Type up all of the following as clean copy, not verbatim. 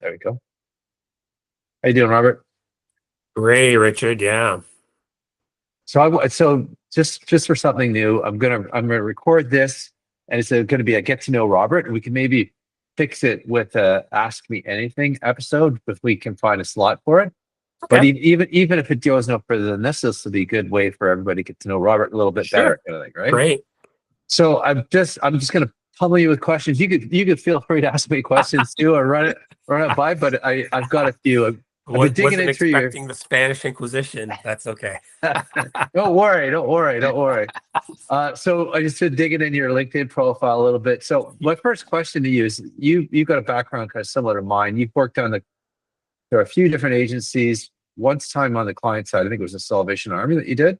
There we go. How you doing, Robert? Ray, Richard, yeah. So just for something new, I'm gonna record this, and it's going to be a get to know Robert, and we can maybe fix it with a Ask Me Anything episode if we can find a slot for it. But Okay, even if it goes no further than this will be a good way for everybody to get to know Robert a little bit sure. better, kind of thing, right? Great. So I'm just gonna pummel you with questions. You could feel free to ask me questions too, or run it by. But I've got a few. I've been digging Wasn't into your. expecting the Spanish Inquisition. That's okay. Don't worry, don't worry, don't worry. So I just been digging into your LinkedIn profile a little bit. So my first question to you is, you've got a background kind of similar to mine. You've worked there are a few different agencies. Once time on the client side, I think it was the Salvation Army that you did,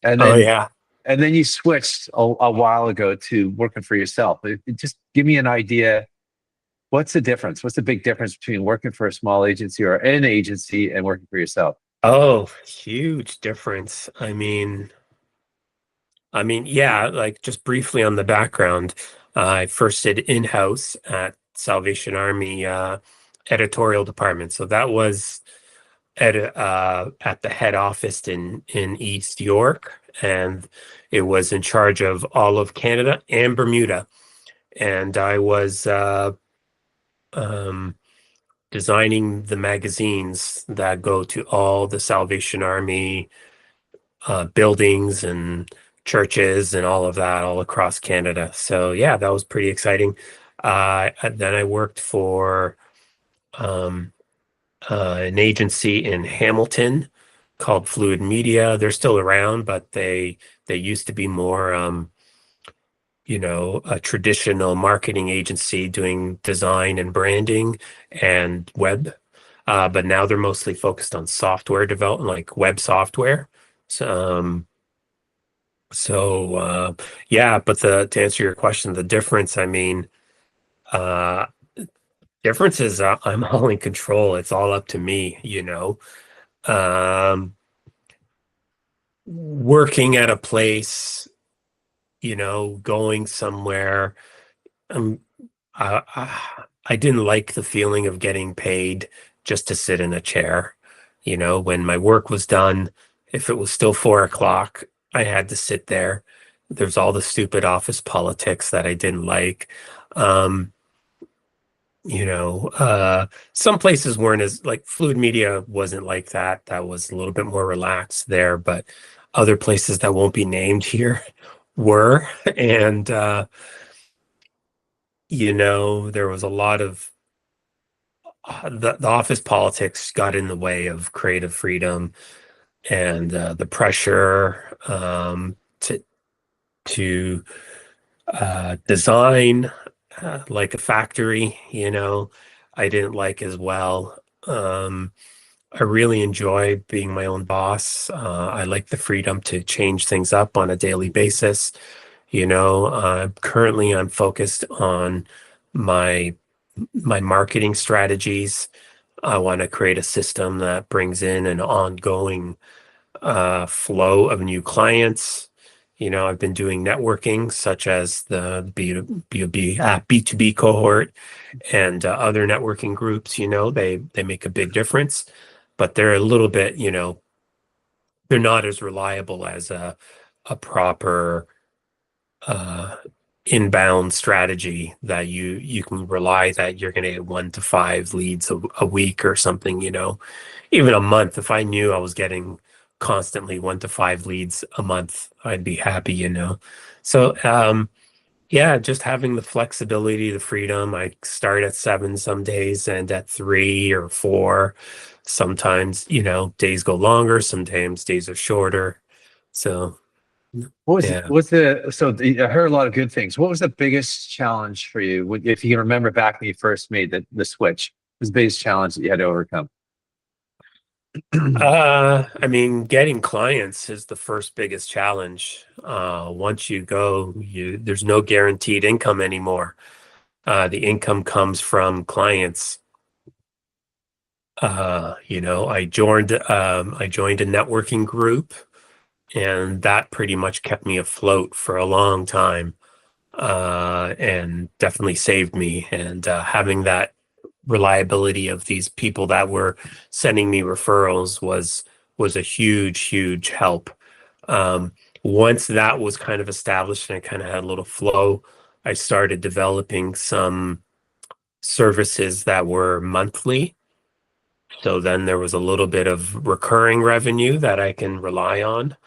and Oh then yeah. and then you switched a while ago to working for yourself. Just give me an idea. What's the difference? What's the big difference between working for a small agency or an agency and working for yourself? Oh, huge difference. Yeah, like just briefly on the background, I first did in-house at Salvation Army editorial department. So that was at the head office in East York, and it was in charge of all of Canada and Bermuda. And I was um, designing the magazines that go to all the Salvation Army buildings and churches and all of that all across Canada. So yeah, that was pretty exciting. And then I worked for um, an agency in Hamilton called Fluid Media. They're still around, but they used to be more a traditional marketing agency doing design and branding and web. But now they're mostly focused on software development, like web software. So, yeah, but to answer your question, the difference, uh, difference is I'm all in control. It's all up to me. Um, Working at a place, going somewhere. Um, I didn't like the feeling of getting paid just to sit in a chair. When my work was done, if it was still 4 o'clock, I had to sit there. There's all the stupid office politics that I didn't like. Um, some places weren't as like Fluid Media wasn't like that. That was a little bit more relaxed there, but other places that won't be named here were. And there was a lot of the office politics got in the way of creative freedom and the pressure to design like a factory. I didn't like as well. I really enjoy being my own boss. I like the freedom to change things up on a daily basis. Currently I'm focused on my my marketing strategies. I want to create a system that brings in an ongoing flow of new clients. I've been doing networking such as the B2B Cohort and other networking groups. They make a big difference, but they're a little bit, they're not as reliable as a proper uh, inbound strategy that you can rely that you're going to get 1 to 5 leads a week or something, even a month. If I knew I was getting constantly 1 to 5 leads a month, I'd be happy. So, yeah, just having the flexibility, the freedom. I start at 7 some days and at 3 or 4. Sometimes, days go longer, sometimes days are shorter. So, yeah. I heard a lot of good things. What was the biggest challenge for you? If you can remember back when you first made the switch, what was the biggest challenge that you had to overcome? Getting clients is the first biggest challenge. Once you go, there's no guaranteed income anymore. The income comes from clients. I joined a networking group, and that pretty much kept me afloat for a long time, and definitely saved me. And having that reliability of these people that were sending me referrals was a huge help. Once that was kind of established and I kind of had a little flow, I started developing some services that were monthly. So then there was a little bit of recurring revenue that I can rely on.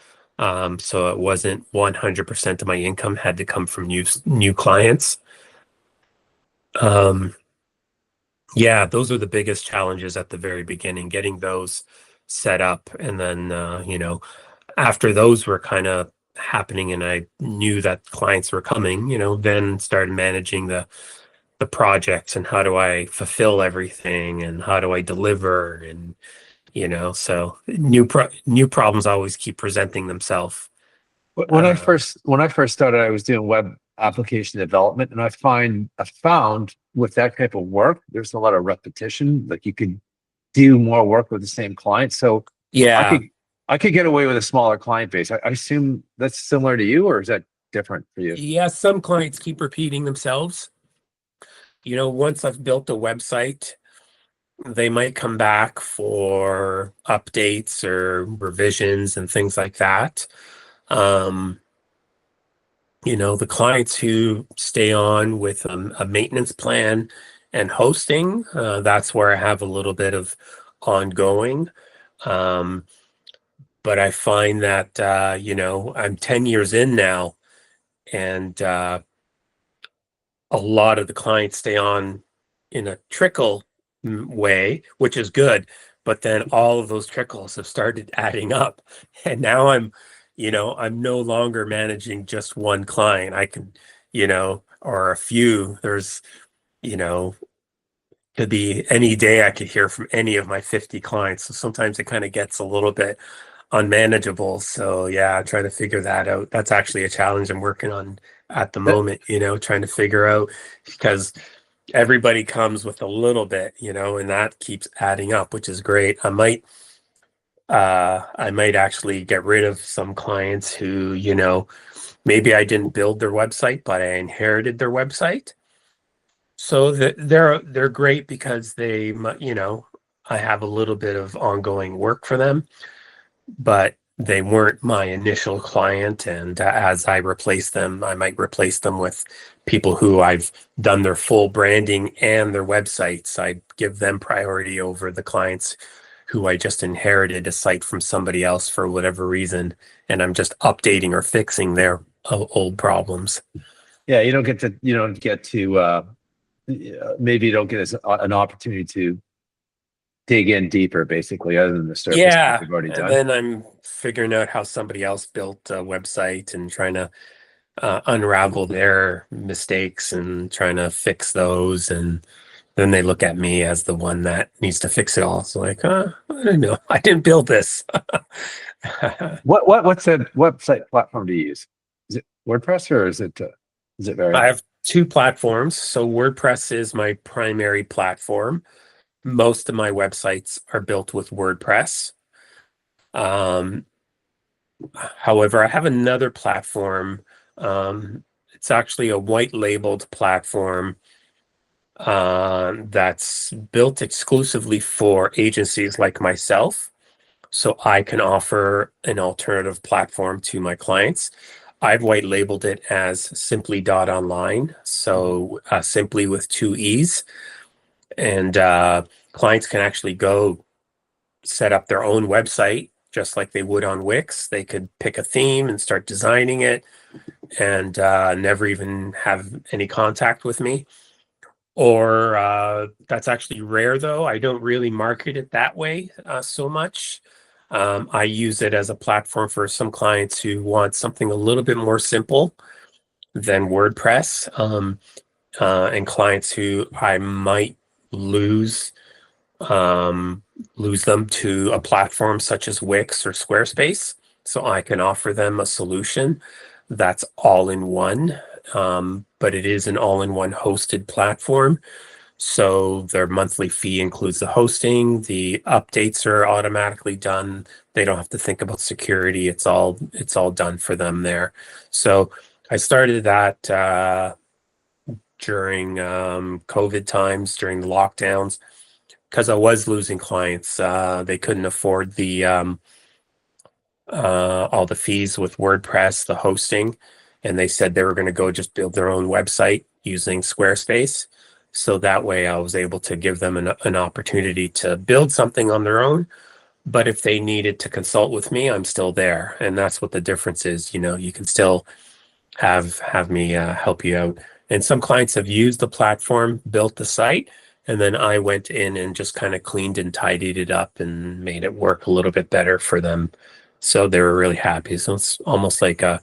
So it wasn't 100% of my income had to come from new clients. Yeah, those are the biggest challenges at the very beginning, getting those set up. And then, after those were kind of happening and I knew that clients were coming, then started managing the projects and how do I fulfill everything and how do I deliver and so new problems always keep presenting themselves. When I first started, I was doing web application development, and I found with that type of work, there's a lot of repetition. Like you could do more work with the same client. So I Yeah, could I could get away with a smaller client base. I assume that's similar to you, or is that different for you? yeah, some clients keep repeating themselves. Once I've built a website, they might come back for updates or revisions and things like that. Um, the clients who stay on with a maintenance plan and hosting, that's where I have a little bit of ongoing. Um, but I find that, I'm 10 years in now, and a lot of the clients stay on in a trickle way, which is good. But then all of those trickles have started adding up. And now I'm no longer managing just one client. I can, or a few. There's, you know, could be any day I could hear from any of my 50 clients. So sometimes it kind of gets a little bit unmanageable. So yeah, trying to figure that out. That's actually a challenge I'm working on at the That, moment, trying to figure out because everybody comes with a little bit, and that keeps adding up, which is great. I might actually get rid of some clients who, maybe I didn't build their website, but I inherited their website. So they're great because I have a little bit of ongoing work for them, but they weren't my initial client. And as I replace them, I might replace them with people who I've done their full branding and their websites. I give them priority over the clients who I just inherited a site from somebody else for whatever reason, and I'm just updating or fixing their old problems. yeah, you don't get to maybe you don't get an opportunity to dig in deeper, basically, other than the surface stuff Yeah, you've already and done. then I'm figuring out how somebody else built a website and trying to unravel their mistakes and trying to fix those. And then they look at me as the one that needs to fix it all. So like, I don't know. I didn't build this. What's that website platform do you use? Is it WordPress or is it I vary? have two platforms. So WordPress is my primary platform. Most of my websites are built with WordPress. Um, However, I have another platform. It's actually a white labeled platform that's built exclusively for agencies like myself. So I can offer an alternative platform to my clients. I've white labeled it as simply.online. So simply with two E's. And clients can actually go set up their own website just like they would on Wix. They could pick a theme and start designing it and never even have any contact with me. Or that's actually rare, though. I don't really market it that way so much. I use it as a platform for some clients who want something a little bit more simple than WordPress, and clients who I might lose lose them to a platform such as Wix or Squarespace. So I can offer them a solution that's all in one, but it is an all in one hosted platform. So their monthly fee includes the hosting, the updates are automatically done. They don't have to think about security. It's all done for them there. So I started that during COVID times, during the lockdowns, because I was losing clients. They couldn't afford the all the fees with WordPress, the hosting, and they said they were going to go just build their own website using Squarespace. So that way I was able to give them an opportunity to build something on their own. But if they needed to consult with me, I'm still there. And that's what the difference is. You know, you can still have me help you out. And some clients have used the platform, built the site, and then I went in and just kind of cleaned and tidied it up and made it work a little bit better for them. So they were really happy. So it's almost like a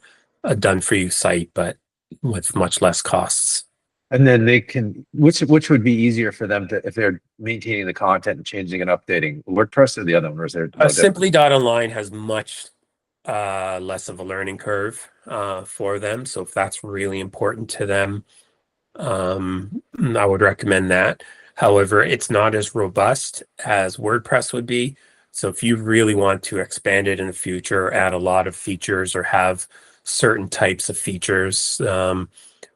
done for you site, but with much less costs. And then they can, which would be easier for them to, if they're maintaining the content and changing and updating, WordPress or the other one, or is there no difference? Simply.online has much less of a learning curve for them. So if that's really important to them, I would recommend that. However, it's not as robust as WordPress would be. So if you really want to expand it in the future, add a lot of features or have certain types of features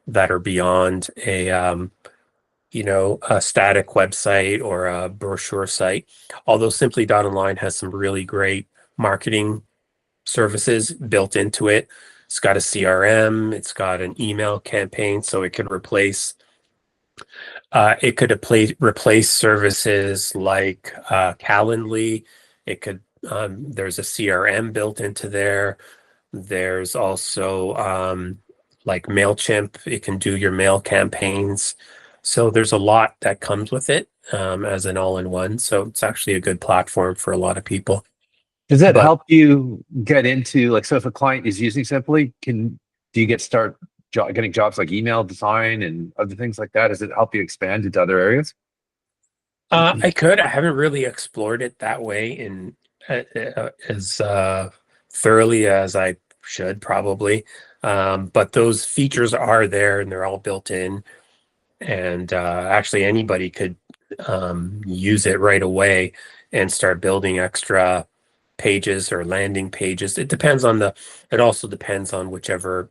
that are beyond a a static website or a brochure site. Although Simply.online has some really great marketing services built into it. It's got a CRM, it's got an email campaign, so it could replace services like Calendly. It could there's a CRM built into there. There's also like MailChimp. It can do your mail campaigns. So there's a lot that comes with it as an all-in-one. So it's actually a good platform for a lot of people. Does that But help you get into, like, so if a client is using Simply, do you getting jobs like email design and other things like that? Does it help you expand into other areas? I haven't really explored it that way in as thoroughly as I should probably. But those features are there and they're all built in. And actually anybody could use it right away and start building extra pages or landing pages. It also depends on whichever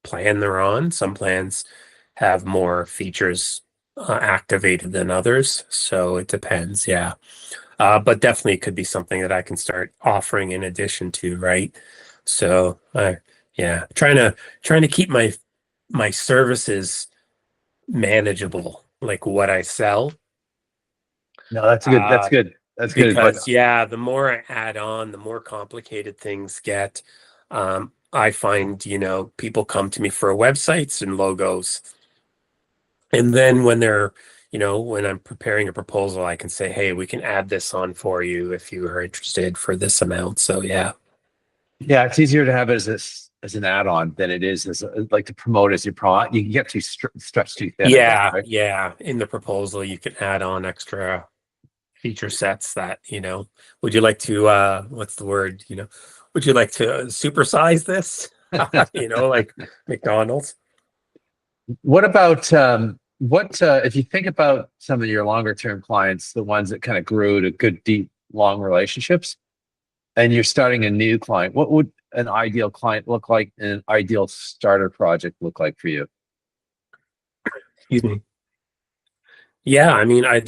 plan they're on. Some plans have more features activated than others. So it depends. Yeah. But definitely it could be something that I can start offering in addition to, right? So yeah, trying to keep my services manageable, like what I sell. No, that's good. That's good. That's good advice. Because yeah, the more I add on, the more complicated things get. I find, people come to me for websites and logos. And then when I'm preparing a proposal, I can say, hey, we can add this on for you if you are interested for this amount. So yeah. Yeah, it's easier to have it as an add-on than it is as like to promote as your product. You can get too stretched too thin. Yeah, Right? yeah. In the proposal, you can add on extra feature sets that, would you like to, what's the word, would you like to supersize this? Like McDonald's. What about if you think about some of your longer term clients, the ones that kind of grew to good, deep, long relationships, and you're starting a new client, what would an ideal client look like and an ideal starter project look like for you? Excuse me. Yeah, I mean, I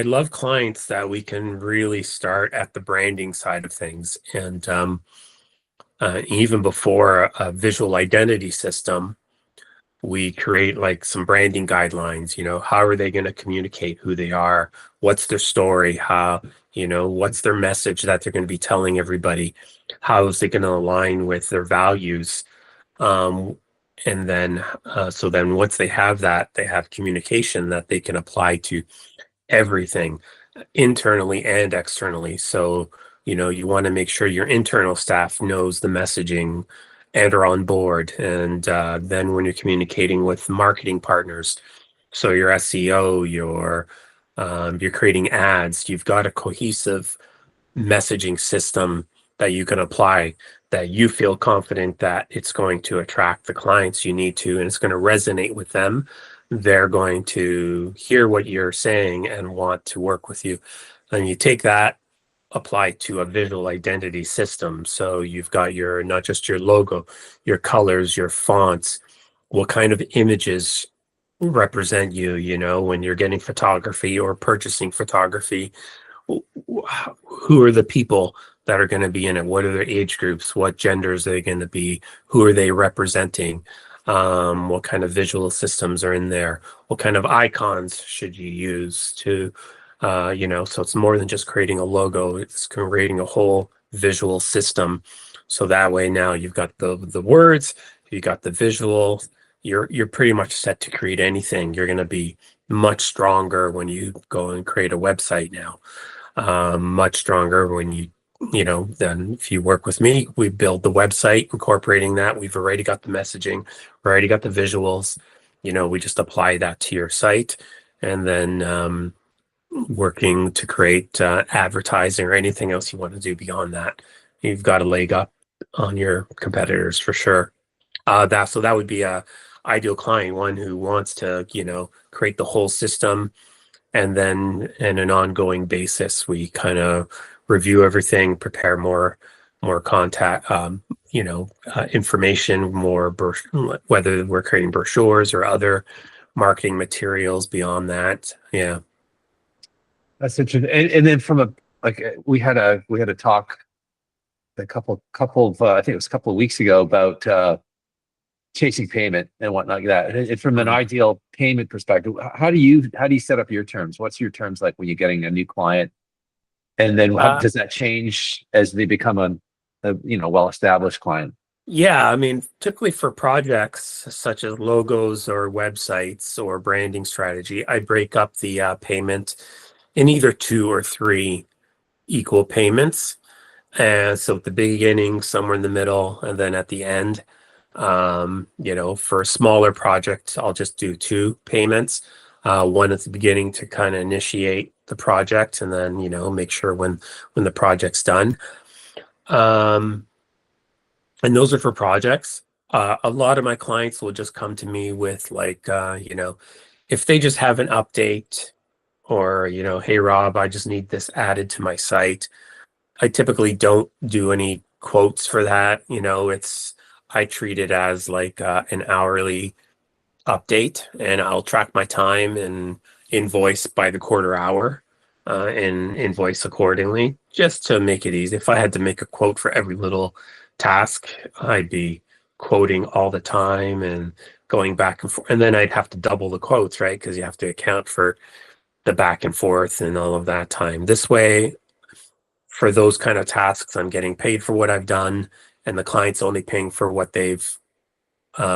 love clients that we can really start at the branding side of things, and even before a visual identity system, we create like some branding guidelines. How are they going to communicate who they are? What's their story? What's their message that they're going to be telling everybody? How is it going to align with their values? And then, so then once they have that, they have communication that they can apply to everything internally and externally. So, you want to make sure your internal staff knows the messaging and are on board. And then when you're communicating with marketing partners, so your SEO, you're creating ads, you've got a cohesive messaging system that you can apply, that you feel confident that it's going to attract the clients you need to, and it's going to resonate with them. They're going to hear what you're saying and want to work with you. And you take that, apply to a visual identity system. So you've got not just your logo, your colors, your fonts, what kind of images represent you, when you're getting photography or purchasing photography? Who are the people that are going to be in it? What are their age groups? What genders are they going to be? Who are they representing? What kind of visual systems are in there? What kind of icons should you use to, so it's more than just creating a logo, it's creating a whole visual system. So that way now you've got the words, you got the visual, you're pretty much set to create anything. You're going to be much stronger when you go and create a website now. Much stronger when then if you work with me, we build the website, incorporating that. We've already got the messaging, we already got the visuals. We just apply that to your site, and then working to create advertising or anything else you want to do beyond that. You've got a leg up on your competitors for sure. That would be a ideal client, one who wants to, create the whole system. And then in an ongoing basis, we kind of review everything, prepare more contact, information, whether we're creating brochures or other marketing materials beyond that. Yeah. That's interesting. And then we had a talk a couple of I think it was a couple of weeks ago about chasing payment and whatnot like that. And from an ideal payment perspective, how do you set up your terms? What's your terms like when you're getting a new client? And then does that change as they become a well-established client? Yeah, I mean, typically for projects such as logos or websites or branding strategy, I break up the payment in either 2 or 3 equal payments. And so at the beginning, somewhere in the middle, and then at the end. For a smaller project, I'll just do 2 payments. One at the beginning to kind of initiate the project, and then, make sure when the project's done. And those are for projects. A lot of my clients will just come to me with if they just have an update or, hey, Rob, I just need this added to my site. I typically don't do any quotes for that. I treat it as like an hourly update, and I'll track my time and invoice by the quarter hour, and invoice accordingly, just to make it easy. If I had to make a quote for every little task, I'd be quoting all the time and going back and forth, and then I'd have to double the quotes, right? Because you have to account for the back and forth and all of that time. This way, for those kind of tasks, I'm getting paid for what I've done, and the client's only paying for what they've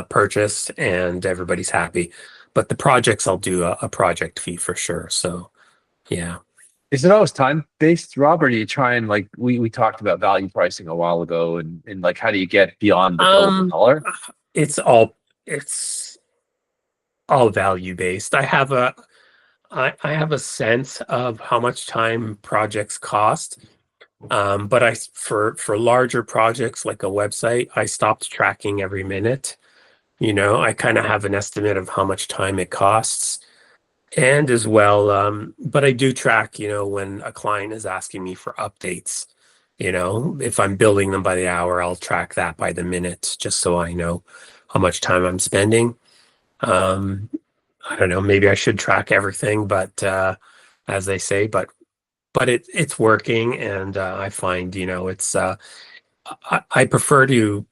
purchased, and everybody's happy. But the projects, I'll do a project fee for sure. So, yeah. Is it always time-based, Rob, or do you try and we talked about value pricing a while ago, and how do you get beyond the total dollar? It's all value based. I have a sense of how much time projects cost. But for larger projects like a website, I stopped tracking every minute. I kind of have an estimate of how much time it costs. And as well, but I do track, when a client is asking me for updates. If I'm billing them by the hour, I'll track that by the minute, just so I know how much time I'm spending. I don't know, maybe I should track everything, but as they say, but it's working, and I find, it's I prefer to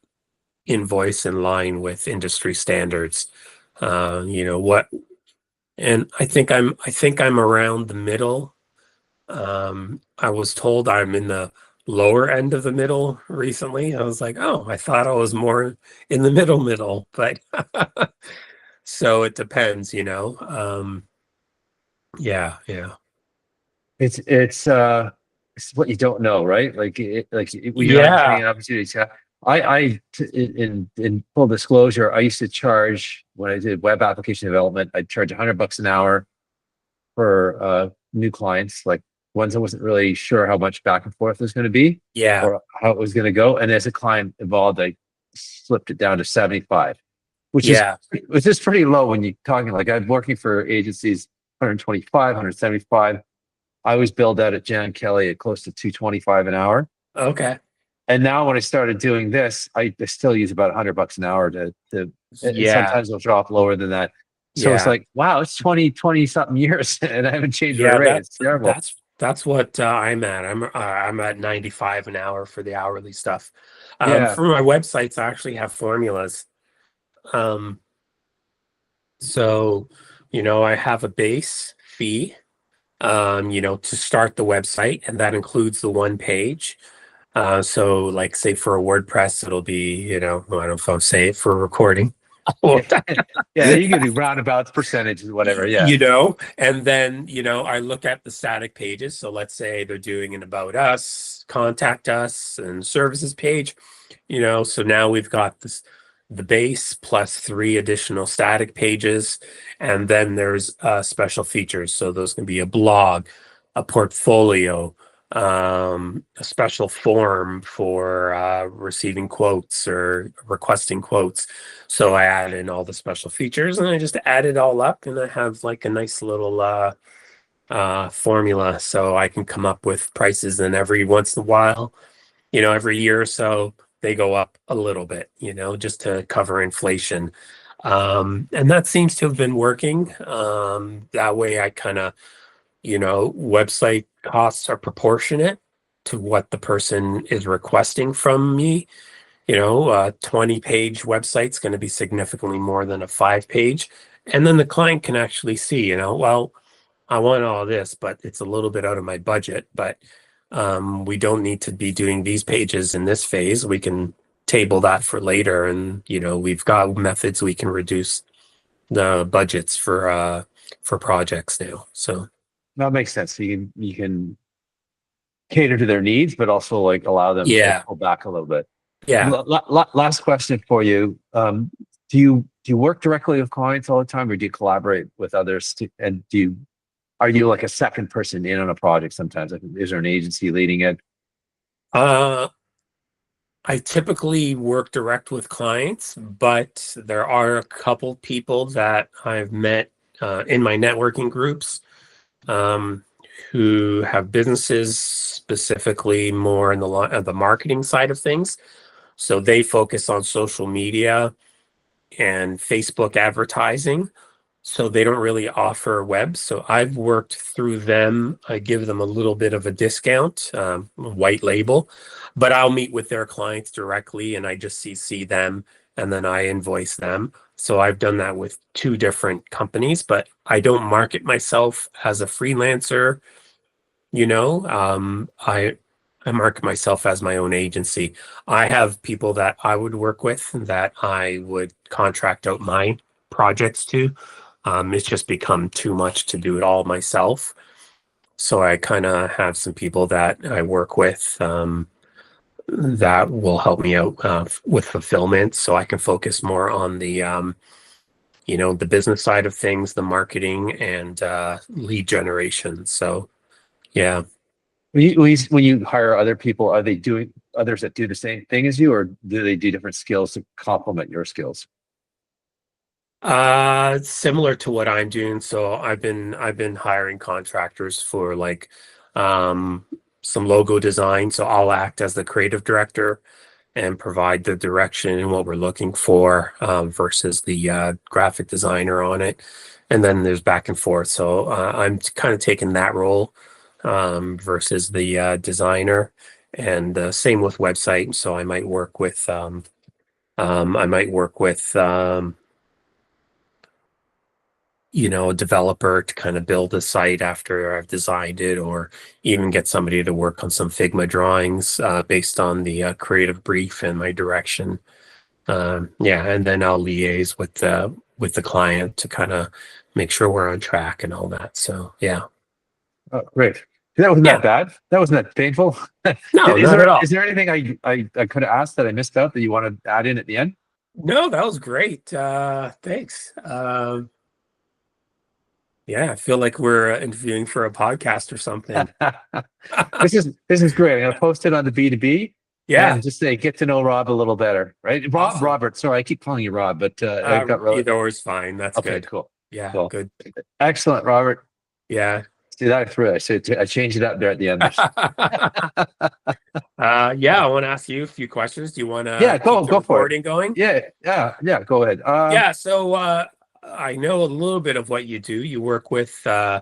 invoice in line with industry standards. And I think I'm around the middle. I was told I'm in the lower end of the middle recently. I was like, oh, I thought I was more in the middle, but so it depends, yeah. It's what you don't know, right? When you're not Yeah. getting opportunities. In full disclosure, I used to charge when I did web application development. I'd charge $100 an hour for new clients, like ones I wasn't really sure how much back and forth was going to be, Yeah. or how it was going to go. And as a client evolved, I slipped it down to 75, which is pretty low when you're talking. Like, I'm working for agencies 125, 175. I was billed out at Jan Kelly at close to 225 an hour. Okay. And now when I started doing this, I still use about $100 an hour to and Yeah. sometimes it'll drop lower than that. So it's Yeah. like, wow, it's 20 something years and I haven't changed my Yeah, rate. It's terrible. that's what I'm at. I'm at 95 an hour for the hourly stuff. Yeah. For my websites, I actually have formulas. Um, so, I have a base fee, to start the website, and that includes the one page. So like say for a WordPress, it'll be, I don't know if I'll say it for recording. Yeah. Yeah. You can do roundabouts, percentages, whatever. Yeah. And then, I look at the static pages. So let's say they're doing an about us, contact us, and services page, so now we've got the base plus 3 additional static pages. And then there's special features. So those can be a blog, a portfolio, a special form for receiving quotes or requesting quotes. So I add in all the special features and I just add it all up, and I have like a nice little formula, so I can come up with prices. And every once in a while, every year or so, they go up a little bit, just to cover inflation. And that seems to have been working. That way I kind of, website costs are proportionate to what the person is requesting from me. A 20-page website's going to be significantly more than a 5-page. And then the client can actually see, well, I want all this, but it's a little bit out of my budget. But we don't need to be doing these pages in this phase. We can table that for later. And, we've got methods we can reduce the budgets for projects now. So That makes sense. So you can cater to their needs, but also like allow them to yeah, pull back a little bit. yeah. Last question for you. Do you work directly with clients all the time, or do you collaborate with others? And are you like a second person in on a project sometimes? Like, is there an agency leading it? Uh, I typically work direct with clients, but there are a couple people that I've met in my networking groups, um, who have businesses specifically more in the marketing side of things. So they focus on social media and Facebook advertising. So they don't really offer web. So I've worked through them. I give them a little bit of a discount, white label, but I'll meet with their clients directly and I just see them, and then I invoice them. So I've done that with 2 different companies, but I don't market myself as a freelancer. I market myself as my own agency. I have people that I would work with that I would contract out my projects to. It's just become too much to do it all myself. So I kind of have some people that I work with, that will help me out with fulfillment, so I can focus more on the business side of things, the marketing and lead generation. So yeah. When you hire other people, are they doing others that do the same thing as you, or do they do different skills to complement your skills? Similar to what I'm doing. So I've been hiring contractors for like um some logo design. So I'll act as the creative director and provide the direction and what we're looking for, versus the graphic designer on it. And then there's back and forth. So I'm kind of taking that role, versus the designer. And same with website. So I might work with a developer to kind of build a site after I've designed it, or even get somebody to work on some Figma drawings based on the creative brief and my direction. Yeah, and then I'll liaise with the client to kind of make sure we're on track and all that. So yeah, Oh, great. That wasn't that yeah, bad. That wasn't that painful. no, Is not at there all. is there anything I could have asked that I missed out that you want to add in at the end? No, that was great. Thanks. Yeah, I feel like we're interviewing for a podcast or something. This is great. I'm gonna post it on the B2B Yeah, and just say get to know Rob a little better, right? awesome. Robert. Sorry, I keep calling you Rob, but I got really Either or is fine. That's okay. good. Cool, Yeah, cool, good. excellent, Robert. Yeah. See that through? I changed it up there at the end. Yeah, I want to ask you a few questions. Do you want Yeah, to keep the go for it. recording going? Yeah, yeah, yeah. Go ahead. Yeah, so I know a little bit of what you do. You work with, uh,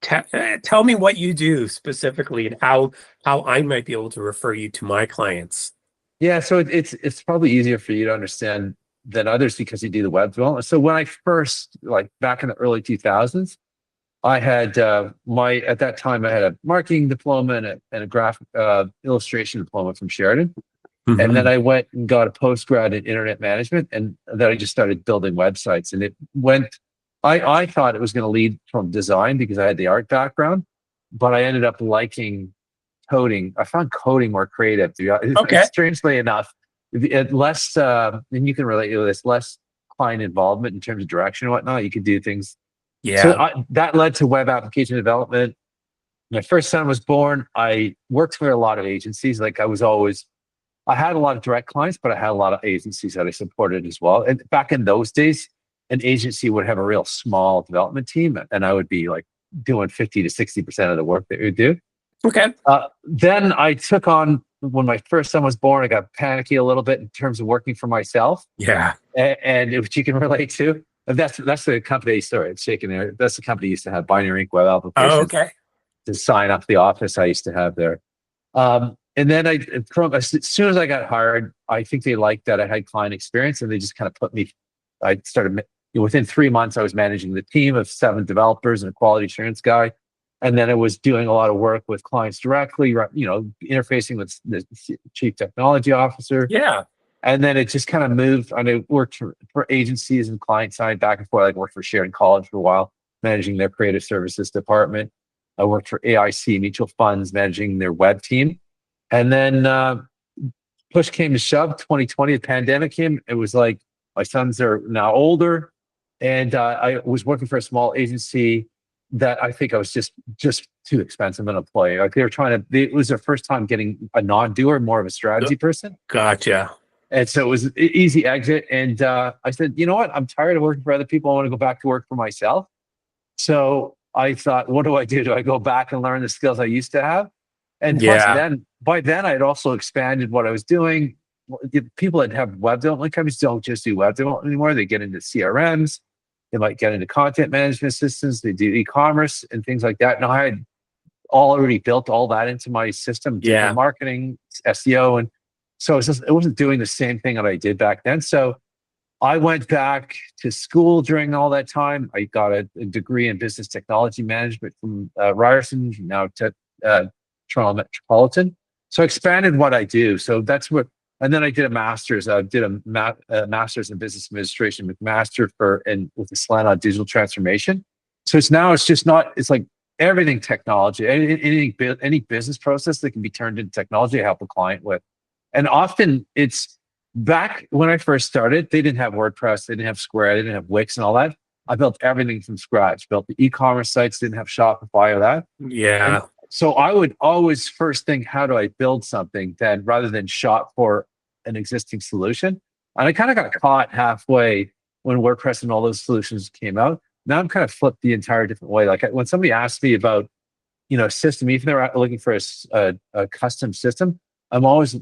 tell me what you do specifically and how I might be able to refer you to my clients. Yeah, so it's probably easier for you to understand than others because you do the web development. So when I first, like back in the early 2000s, I had at that time I had a marketing diploma and a graphic illustration diploma from Sheridan. And then Mhm. I went and got a postgrad in internet management, and then I just started building websites. And it went. I thought it was going to lead from design because I had the art background, but I ended up liking coding. I found coding more creative. Okay. Strangely enough, less, and you can relate to this, less client involvement in terms of direction and whatnot. You could do things. So Yeah. that led to web application development. My first son was born. I worked for a lot of agencies. Like I had a lot of direct clients, but I had a lot of agencies that I supported as well. And back in those days, an agency would have a real small development team, and I would be like doing 50 to 60% of the work that we would do. Okay. Then I took on, when my first son was born, I got panicky a little bit in terms of working for myself, Yeah. which you can relate to. That's the company story. It's shaking there. That's the company used to have Binary Inc. web Oh, applications okay. to sign up the office I used to have there. And then as soon as I got hired, I think they liked that I had client experience, and they just kind of put me. I started within 3 months. I was managing the team of 7 developers and a quality assurance guy, and then I was doing a lot of work with clients directly. Interfacing with the chief technology officer, Yeah. and then it just kind of moved. And I worked for agencies and client side back and forth. I worked for Sheridan College for a while, managing their creative services department. I worked for AIC Mutual Funds, managing their web team. And then push came to shove, 2020, the pandemic came. It was like my sons are now older, and I was working for a small agency that I think I was just too expensive an employee. Like they were trying to, it was their first time getting a non-doer, more of a strategy person. Gotcha. And so it was an easy exit. And I said, you know what? I'm tired of working for other people. I want to go back to work for myself. So I thought, what do I do? Do I go back and learn the skills I used to have? And plus, Yeah. by then, I had also expanded what I was doing. People that have web development companies don't just do web development anymore. They get into CRMs. They might get into content management systems. They do e-commerce and things like that. Now I had already built all that into my system, digital Yeah. marketing, SEO, and so it wasn't doing the same thing that I did back then. So I went back to school during all that time. I got a degree in business technology management from Ryerson, now Toronto Metropolitan. So I expanded what I do. So that's what, and then I did a master's. I did a master's in business administration with with a slant on digital transformation. So it's just not. It's like everything technology, any business process that can be turned into technology. I help a client with, and often it's back when I first started. They didn't have WordPress, they didn't have Square, they didn't have Wix, and all that. I built everything from scratch. Built the e-commerce sites, didn't have Shopify or that. And Yeah. so I would always first think, how do I build something then rather than shop for an existing solution? And I kind of got caught halfway when WordPress and all those solutions came out. Now I'm kind of flipped the entire different way. Like when somebody asks me about, system, even if they're looking for a custom system, I always,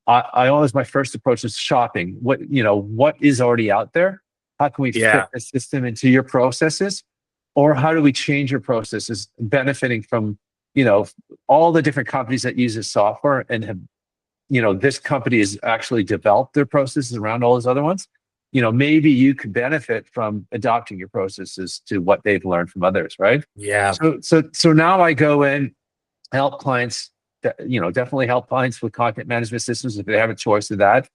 my first approach is shopping. What is already out there? How can we fit Yeah. the system into your processes? Or how do we change your processes, benefiting from all the different companies that use this software and have, this company has actually developed their processes around all those other ones. Maybe you could benefit from adopting your processes to what they've learned from others, right? Yeah. So now I go in, help clients, definitely help clients with content management systems if they have a choice of that.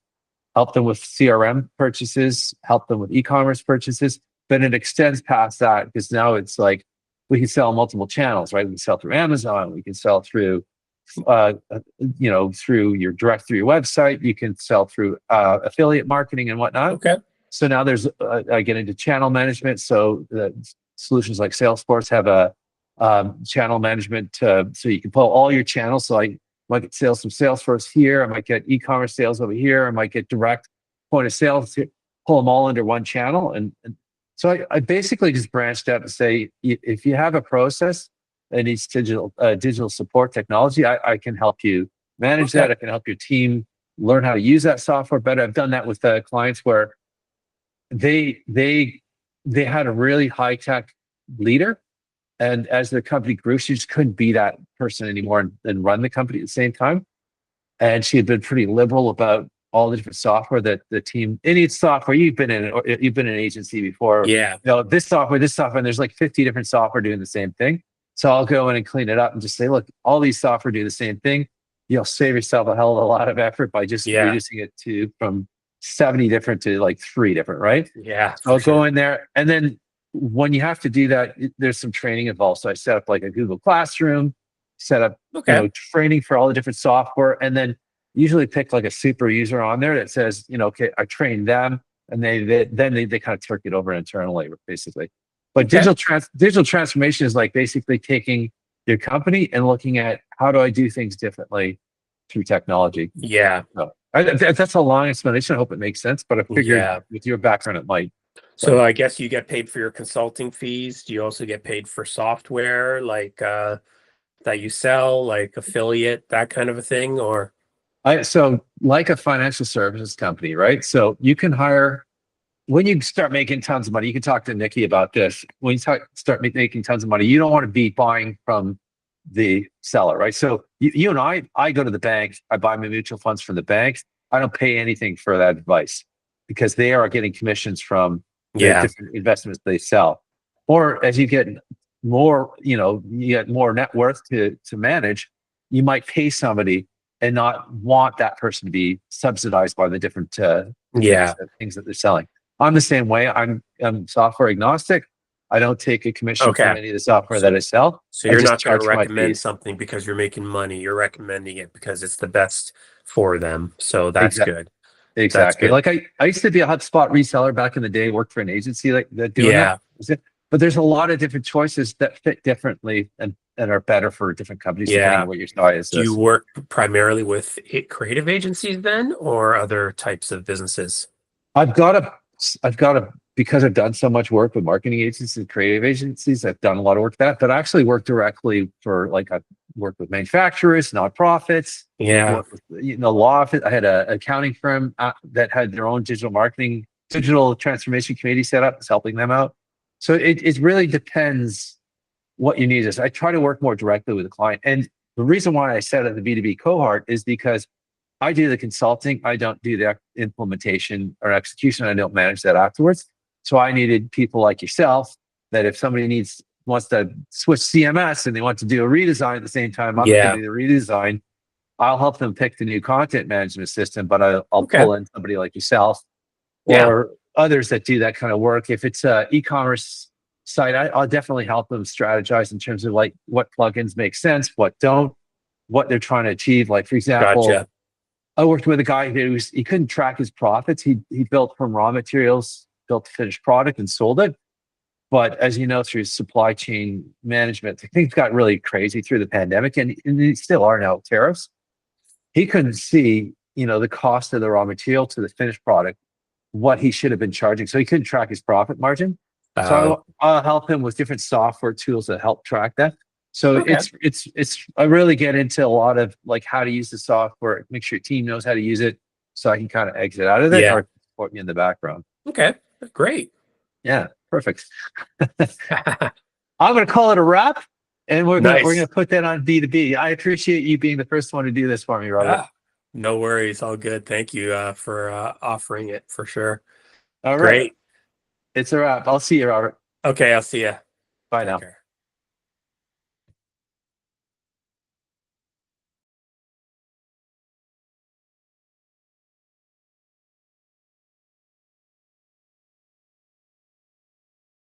Help them with CRM purchases, help them with e-commerce purchases, but it extends past that because now it's like we can sell multiple channels, right? We can sell through Amazon, we can sell through, through your website, you can sell through affiliate marketing and whatnot. Okay. So now I get into channel management. So the solutions like Salesforce have a channel management, so you can pull all your channels. So I might get sales from Salesforce here. I might get e-commerce sales over here. I might get direct point of sales, pull them all under one channel. And so I basically just branched out to say, if you have a process that needs digital support technology, I can help you manage Okay. that. I can help your team learn how to use that software better. I've done that with clients where they had a really high tech leader, and as the company grew, she just couldn't be that person anymore and run the company at the same time. And she had been pretty liberal about all the different software that the team. Any software you've been in, or you've been in an agency before. Yeah. This software, and there's like 50 different software doing the same thing. So I'll go in and clean it up and just say, look, all these software do the same thing. You'll save yourself a hell of a lot of effort by just reducing it to from 70 different to like 3 different, right? Yeah. So I'll go in there, and then when you have to do that, there's some training involved. So I set up like a Google Classroom, set up training for all the different software, and then usually pick like a super user on there that says, okay, I trained them, and they kind of turk it over internally, basically. But digital transformation is like basically taking your company and looking at how do I do things differently through technology. Yeah. So that's a long explanation. I hope it makes sense, but I figured with your background, it might. So I guess you get paid for your consulting fees. Do you also get paid for software like that you sell, like affiliate, that kind of a thing? Or so like a financial services company, right? So you can hire, when you start making tons of money, you can talk to Nikki about this. When you start making tons of money, you don't want to be buying from the seller, right? So you and I go to the bank, I buy my mutual funds from the bank. I don't pay anything for that advice because they are getting commissions from the different investments they sell. Or as you get more, you get more net worth to manage, you might pay somebody and not want that person to be subsidized by the different things that they're selling. I'm the same way. I'm software agnostic. I don't take a commission from any of the software that I sell. So you're not going to recommend something because you're making money. You're recommending it because it's the best for them. So that's good. Exactly. Like I used to be a HubSpot reseller back in the day, worked for an agency that doing that. But there's a lot of different choices that fit differently and are better for different companies depending on what your style is. Do you work primarily with creative agencies then, or other types of businesses? I've got a because I've done so much work with marketing agencies and creative agencies, I've done a lot of work with that. But I actually work directly for I've worked with manufacturers, nonprofits. Law. I had an accounting firm that had their own digital transformation committee set up. It's helping them out. So it really depends what you need. I try to work more directly with the client. And the reason why I said at the B2B cohort is because I do the consulting. I don't do the implementation or execution. I don't manage that afterwards. So I needed people like yourself that if somebody wants to switch CMS and they want to do a redesign at the same time, I'm going to do the redesign. I'll help them pick the new content management system, but I'll pull in somebody like yourself or others that do that kind of work. If it's an e-commerce site, I'll definitely help them strategize in terms of like what plugins make sense, what don't, what they're trying to achieve. Like, for example, I worked with a guy he couldn't track his profits. He built from raw materials, built the finished product and sold it. But as you know, through supply chain management, things got really crazy through the pandemic and they still are now, tariffs. He couldn't see, the cost of the raw material to the finished product, what he should have been charging. So he couldn't track his profit margin. So I'll help him with different software tools that help track that. So I really get into a lot of like how to use the software, make sure your team knows how to use it so I can kind of exit out of it or support me in the background. Okay, great. Yeah, perfect. I'm going to call it a wrap and we're going to put that on B2B. I appreciate you being the first one to do this for me, Robert. No worries. All good. Thank you for offering it for sure. All right. Great. It's a wrap. I'll see you, Robert. Okay, I'll see you. Bye now.